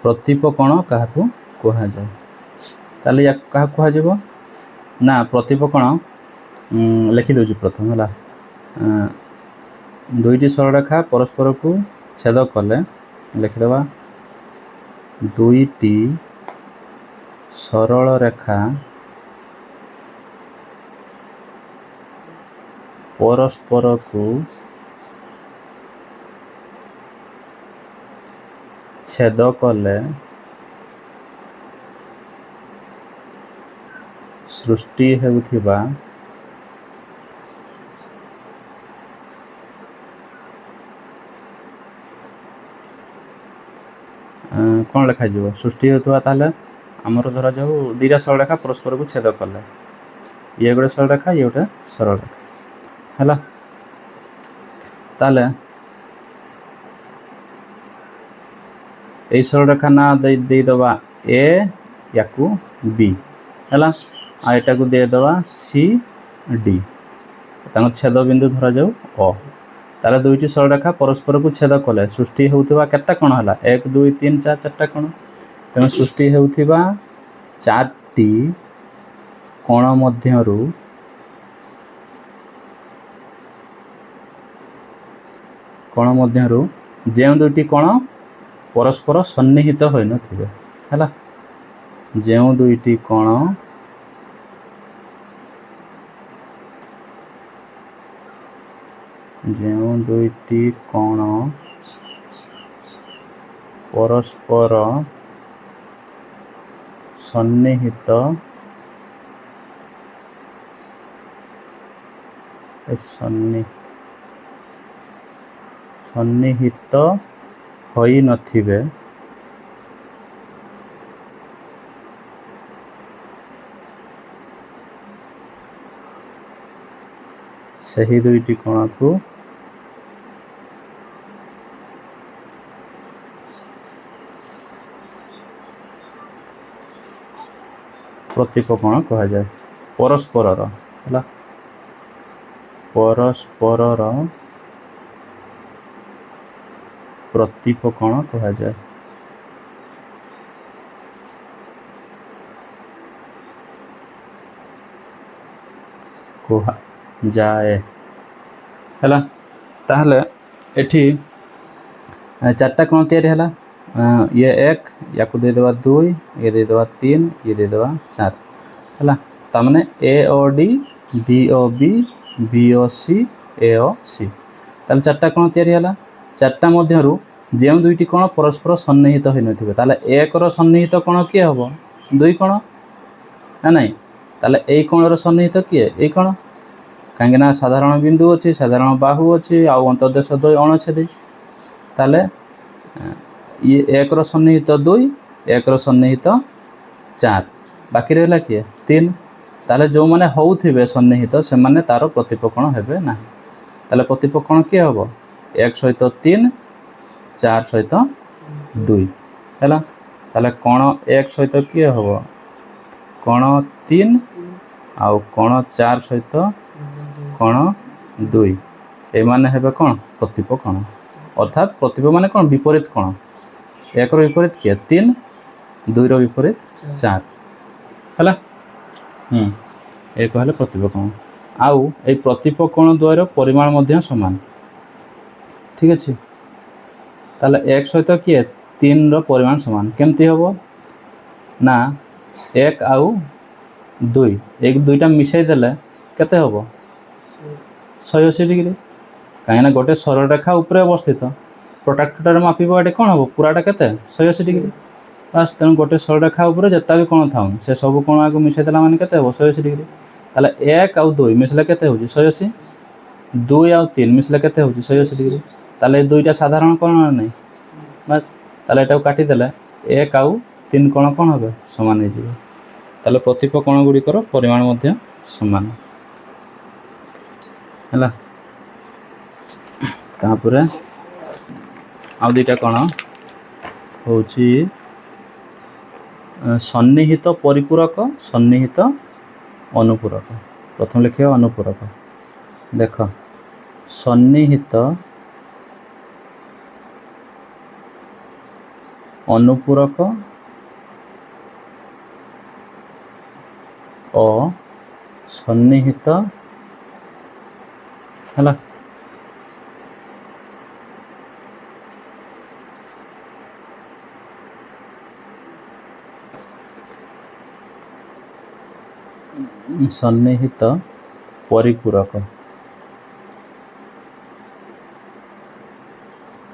प्रतिपकोण काहाकू कहा जाए ताले या काहा कहा जाबो ना प्रतिपकोण लिखि दउची प्रथम हला दुईटी सरल रेखा परस्पर को छेद कले लिखिदेवा दुईटी सरल रेखा परस्पर को छेद कले सृष्टि हेउथिबा कौन लिखा जीव सृष्टि होता ताले आमर धरा जाऊ दीटा सरल रेखा परस्पर को छेद कले ये गोटे सरल रेखा ये गोटे सरल रेखा हैला ताले ए सरल रेखा ना दे दवा ए याकू बी हैला आ एटा को दे दवा सी डी तांको छेद बिंदु धरा जाऊ ओ ताले दुईटी सरल रेखा परस्पर को छेद कले सृष्टि होउथिबा केटा कोण हला 1 2 3 4 चारटा कोण तेणु सृष्टि होउथिबा चारटी कोण मध्यरु जे दुईटी कोण परस्पर सन्निहित होई नथिबे हला जे दुईटी कोण परस्पर सन्निहित सन्निहित होई नथिबे सही दुईटी कोण को प्रतिपकोण कहा जाए परस्पर हला परस्पर प्रतिपकोण कहा जाए हैला ताहले एठी चारटा कोण तैयारी हैला ये 1 याकू दे देवा 2 ये दे देवा 3 ये दे देवा 4 हैला ता माने A O D B O B B O C A O C ताले चारटा कोण तैयारी हैला चारटा मध्यरु जे दुईटी कोण परस्पर सन्निहित होई नथिबे ताले एक रो सन्निहित कोण के हबो दुई कोण ना नहीं ताले ए कोण रो सन्निहित के ए कोण कांगे ना साधारण बिंदु अछि साधारण बाहु अछि आ अंतर्देश 2 अणछेदी ताले ये एक रो सन्निहित 2 एक रो सन्निहित 4 बाकी रहला के 3 ताले जो माने होउथिबे सन्निहित से माने तारो प्रतिपकोण हेबे ना ताले प्रतिपकोण के हबो 1 सहित 3 4 सहित 2 हैला ताले कोण 1 सहित के हबो कोण 3 आ कोण 4 सहित कोण 2 ए माने हेबे कोण प्रतिपकोण अर्थात प्रतिप माने कोण विपरीत कोण 1 रो विपरीत के 3 2 रो विपरीत 4 हैला ए कहले प्रतिपकोण आउ ए प्रतिपकोण द्वयर परिमाण मध्य समान ठीक अछि ताले 1 सहित के 3 रो परिमाण समान केमती हबो ना 1 आउ 2 एक दुईटा मिसाई देले केते हबो 180 डिग्री कहीं गोटे सरल रेखा ऊपर अवस्थित प्रोट्रैक्टर मापिबा एटे कोन हबो पूराटा केते 180 डिग्री बस तेन गोटे सरल रेखा ऊपर जत्ता भी कोन थाउ से सब कोन आगु मिसाई देला माने केते हबो 180 डिग्री ताले 1 आउ 2 मिसले केते होजी 180 2 आउ 3 मिसले केते होजी 180 डिग्री ताले दुईटा साधारण कोण नै बस ताले एटा काटी देले 1 आउ 3 कोण होबे समान हे जिवो ताले प्रतिपकोण गुडी करो परिमाण मध्य समान हैला तापुरे आ दुईटा कोण होची सन्निहित परिपूरक सन्निहित अनुपूरक प्रथम लिखियो अनुपूरक देख सन्निहित अनुपूरक और सन्निहित है सन्निहित परिपूरक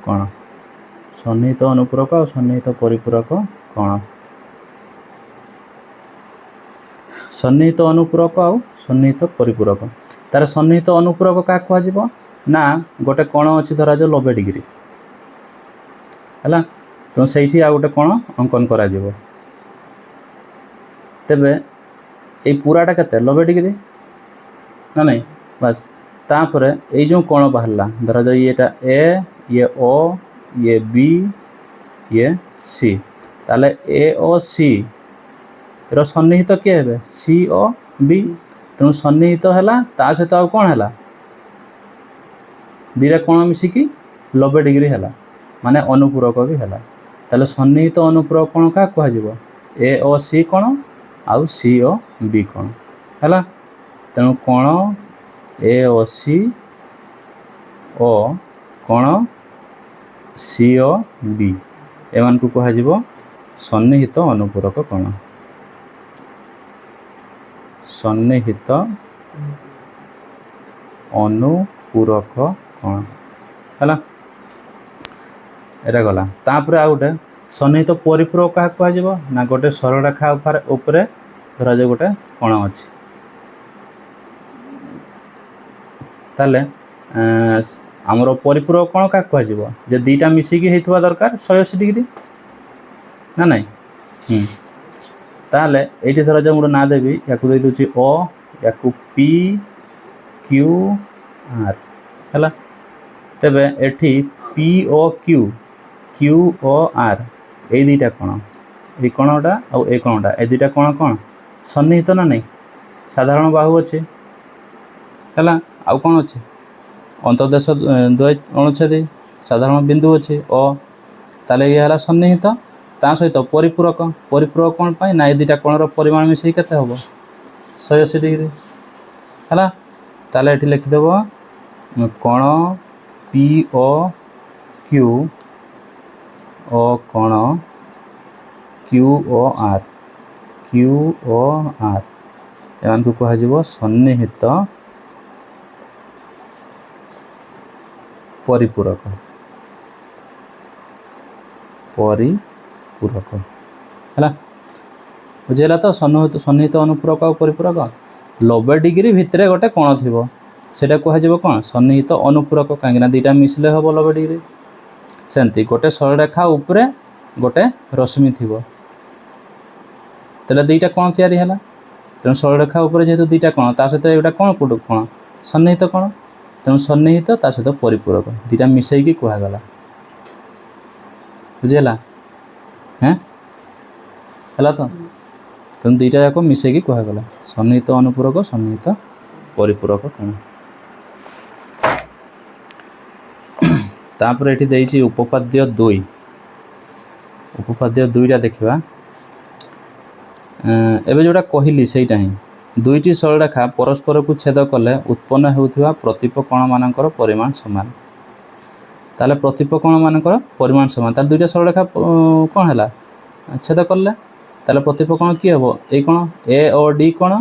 कौन सन्निहित अनुपूरक और सन्निहित परिपूरक कौन सन्निहित अनुपूरक और सन्निहित परिपूरक तार सन्निहित अनुपूरक क्या कह ना गोटे कण अच्छी धरा जो 90 डिग्री है तो सही आ गोटे कण अंकन करा तेबे ये पूराटा के 90 डिग्री ना नहीं बस तापर ये जो कण बाहरला धरा जाओ ये ओ ये बी ये सी ताले ए ओ सी रो सन्निहित किए हे सी ओ बी तेणु सन्निहित है सहित आ कौन है दीटा कण मिसिकी 90 डिग्री है माने अनुपूरक भी है ताले सन्निहित अनुपूरक कौन क्या कह ए ओ सी कण आउ सी ओ बी कण है तेणु कण ए ओ सी ओ कण सी ओ बी एमान को कह सन्निहित अनुपूरक कण सन्निहित अनुपूरक कण है एटा गला तापर आ गोटे सन्निहित परिपूरक क्या कह ना गोटे सरल रेखा उपरे धरा जो गोटे कण अच्छी ताले आमर परिपूरक कण क्या कह दीटा मिसिकी होता दरकार 180 डिग्री ना नहीं ताले ये धरा जो मोर ना देवी या दे दूची ओ या पी क्यू आर है तेबे एठी P O Q Q O R ये दीटा कण ये कणटा आउ ए कणटा ए दीटा कण कौन सन्निहित ना नहीं साधारण बाहु अच्छे है आउ कौन अच्छे अंतर्देश द्वय अणुच्छेदी साधारण बिंदु अच्छे अ ताले ये है सन्निहित ता सहित परिपूरक परिपूरक कौन पाई ना ये दीटा कणर परिमाण मिसई केते हबो 180 डिग्री है ताले एठी लिखिदेव कण पी ओ क्यू ओ कण क्यू ओ आर एमान को कह सन्निहित परिपूरक है बुझेगा तो सन्निहित अनुपूरक और परिपूरक 90 डिग्री भितर गोटे कण थी से कह कौन सन्निहित अनुपूरक कहीं दीटा मिसले हम 90 डिग्री सेमती गोटे सरल रेखा उपरे गोटे रश्मि थी तेल दीटा कण तैयारी है तेणु सरल रेखा उपर जेहेतु दीटा कण ता सहित एटा कौन कण सन्निहित कण तेणु सन्निहित ता सहित परिपूरक दीटा मिसईकी कहगला बुझेगा हैं है तो तेणु दीटा जाक मिसईकी कहगला सन्निहित अनुपूरक सन्निहित परिपूरक कण तापर एठी देइछि उपपाद्य 2 उपपाद्य 2 देखा एबे जोटा कहली सेटा ही दुईटी सरल रेखा परस्पर को छेद कले उत्पन्न होउथिबा प्रतिप कण मानकर परिमाण समान ताले प्रतिप कण मानकर परिमाण समान ताले दुईटा सरल रेखा कौन है छेद कले ताले प्रतिप कण कि हेबो ए कण ए ओ डी कण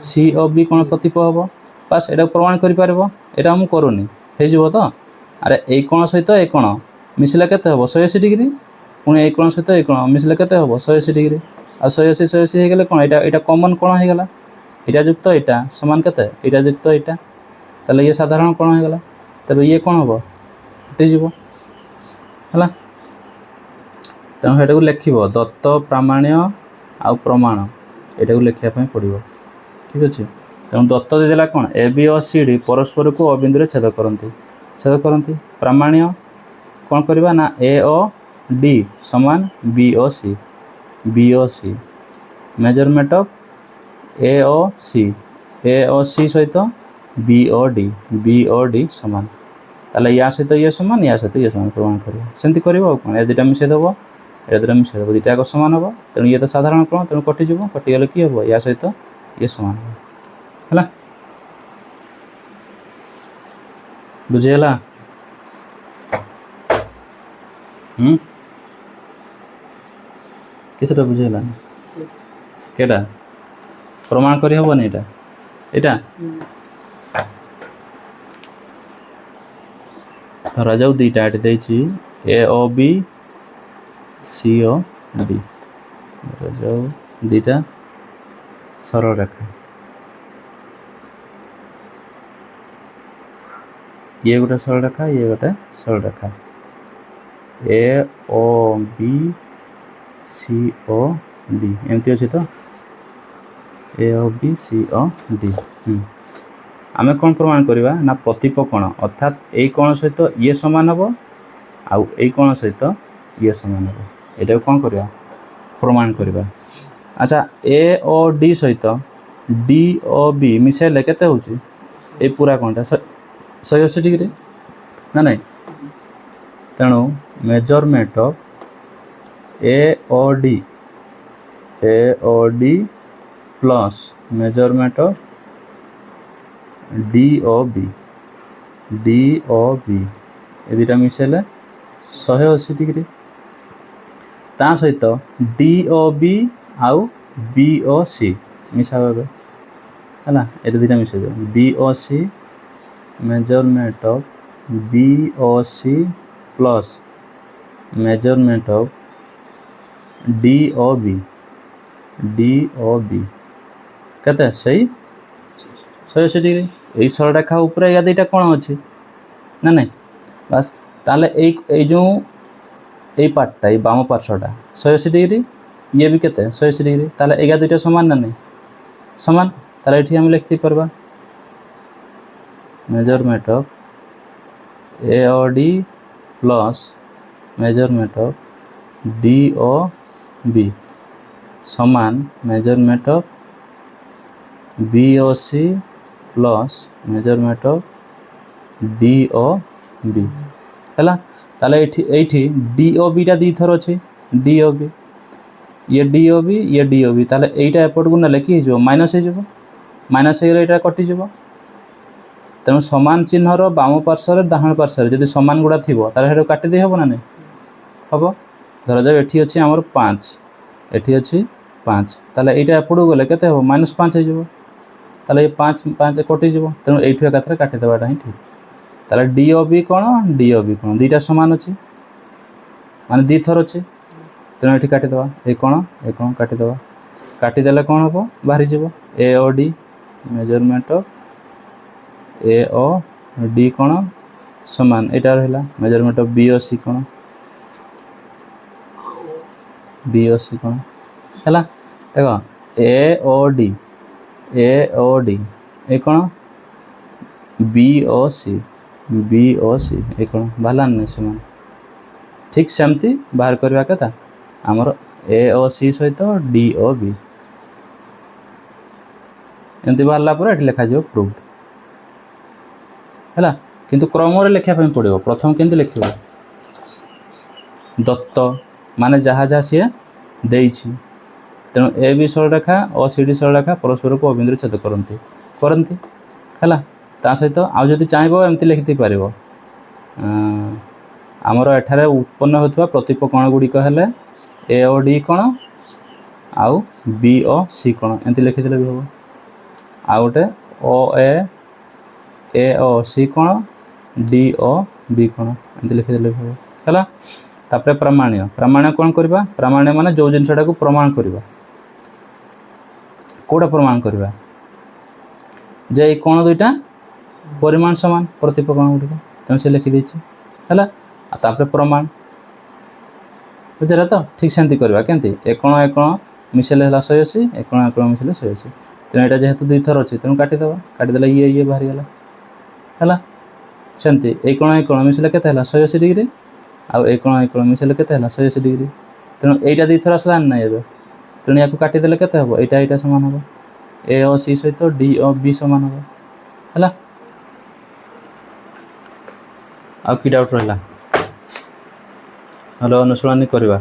सी ओ बी कण प्रतिप हेबो बस एटा प्रमाण करि पारबो एटा हम करूनी हे जिवो तो अरे ए कण सहित ए कण मिसले केते हेबो 180 डिग्री पुणी ए कण सहित ए कण मिसले केते हेबो 180 डिग्री आ 180 हो गले कौन एटा कॉमन कौन हो गला एटा युक्त एटा समान केते एटा युक्त एटा ताले ये साधारण कौन हो गला तबे ये कौन हबो हटि जीवो हला तेणु एटा को लिखिबो दत्त प्रामाण्य आ प्रमाण एटा को लिखिया पई पड़िबो ठीक अछि तेणु दत्त दे देला कौन ए बी और सी डी परस्पर को अबिंदु रे छेद करंती प्रामाण्य कौन करबा ना ए ओ डी समान B O C measurement of A O C सहित बी ओ डी समान ताले या सहित ये समान या सहित ये समान प्रमाण करियो सेंती करियो कौन ए दुटा मिसे देबो ये द्वारा मिसाई देव दुईटा सामान हम तेणु ये तो साधारण क्रम तेणु कटिज कटिगले कि हम या सहित ये सामान है बुझीगला किसटा बुझीगला केटा प्रमाण करी हबनी एटा एटा धरा जाऊ दुईटा एटी देछि ए O B C O D धरा जाऊ दुईटा सरल रेखा ये गोटे सरल रेखा ये गोटे सरल रेखा ए O B C O D एमती अच्छी तो ए O B C O D आमे कौन प्रमाण करवा ना प्रतिप कोण अर्थात यही कोण सहित ये समान हम आउ यही कोण सहित ये समान हम यहाँ कौन करवा प्रमाण करवा अच्छा ए ओ डी सहित डी ओ बी मिसाइले केते होची ए पूरा कोणटा 180 डिग्री ना नहीं तेणु measurement of A O D plus measurement of D O B ये दुटा मिसाइले 180 डिग्री ता सहित डी ओ बी आउ बी ओ सी मिसा है ये दुटा मिसाई दे B O C measurement of B O C plus measurement of D O B कहते सही 180 डिग्री यही सरल रेखा उपरे या दुईटा कौन अच्छी ना नहीं बस ताले जो यही पार्टा ये बाम पार्श्वटा 180 डिग्री ये भी केते 180 डिग्री ताले एगा दुईटा समान ना नहीं समान ताले एठी हम लिखि परबा measurement of A O D plus measurement of D O B समान measurement of B O C plus measurement of D O B है ताले एठी डी ओ बीटा दी थर अच्छे डी ओ बी ये डी ओ बी ताले एटा एपट को ना कि माइनस हो माइनस हो गले कटिज तेणु समान चिन्हर बाम पार्श्व डाहाण पार्श्व जब समान गुड़ा थी ताले काटी दे हम ना नहीं हम धर जाओ ये अच्छी आमर 5 एटी अच्छी 5 ताले एटा एपट गले केते हम -5 हो ताले ये 5 कटिज तेणु ये एकाथर काटिदेवाटा ही ठीक ताले डी ओ बी कौन दुईटा सामान अच्छे माने दी थर अच्छे तेणु ये काटिदेवा ये कौन काटिदेवा काटिदेले कौन हम बाहरी जीव A O D measurement of A O D कौन सामान एटा रहा measurement of B O C कौन है देख ए ओ डी ये कौन बी ओ सी ये कौन बाहर नहीं समान ठीक सेमती बाहर करवा कथा आमर ए ओ सी सहित डी ओ बी एमती बाहरला पर ये लिखा जाओ प्रूव्ड है किंतु क्रम लिखापी पड़ो प्रथम केमती लिख दत्त माने जहाँ जहाँ सी देछि तेणु ए बी सरल रेखा और सी डी सरल रेखा परस्पर को अबिंदु छेद करती है ता सहित आउ जदि चाहब एमती लिखि पार आमर एठारे उत्पन्न होता प्रतिप कोण गुड़िक हेले ए ओ डी कोण आउ बी ओ सी कोण एमती लिखिदेले भी हम आउ गोटे ओ ए ओ सी कोण डी ओ बी कोण एमती लिखिदेले भी हम है प्रामाण्य कौन करवा प्रामाण्य माने जो जिनटा को प्रमाण करवा कौटा प्रमाण करवा जे कोण दुईटा परिमाण समान प्रतिप कोण गुड़िक तेणु से लिखिदे है प्रमाण बुझे तो ठीक सेमती करवा केमती एक कोण मिसेले है 180 एक कोण मिसेले 180 तेणु यहाँ जेहेतु दुई थर अच्छे तेणु काटिदेला ये बाहरी गला है सेमती एक कोण मिसेले केते 180 डिग्री आउ एक कोण मिसेले केते 180 डिग्री तेणु यहाँ दुई थर आसला ना ये तेणु या काटिदेले केते हम यहाँ सामान हम ए ओ सी सहित डी ओ बी सामान हम है आ कि डाउट रहा हेलो अनुशूनी करवा।